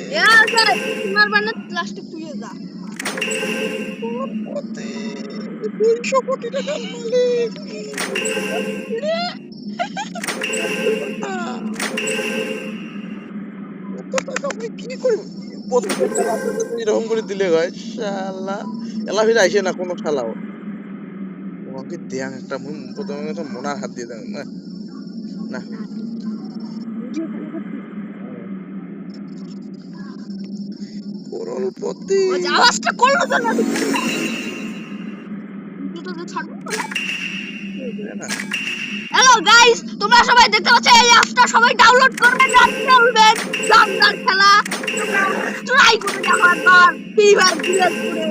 তোমার বানা প্লাস্টিক তুই যা 200 কোটি টাকার মালিক এত টাকা আমি কি করব এরকম করে দিলে হয় শালা এলা ফিরে আইসে না কোনো শালাও ওকে দেয়াং একটা প্রথমে তো মনার হাত দিয়ে দেন না না করলপতি আওয়াজটা করলো তো না ভিডিওটা ছাড়বো হ্যালো গাইস তোমরা সবাই দেখতে পাচ্ছ এই অ্যাপটা সবাই ডাউনলোড করবেন রাত খেলবেন শানদার খেলা ট্রাই করে দেখো একবার ফ্রি ফায়ার ডিলেট করে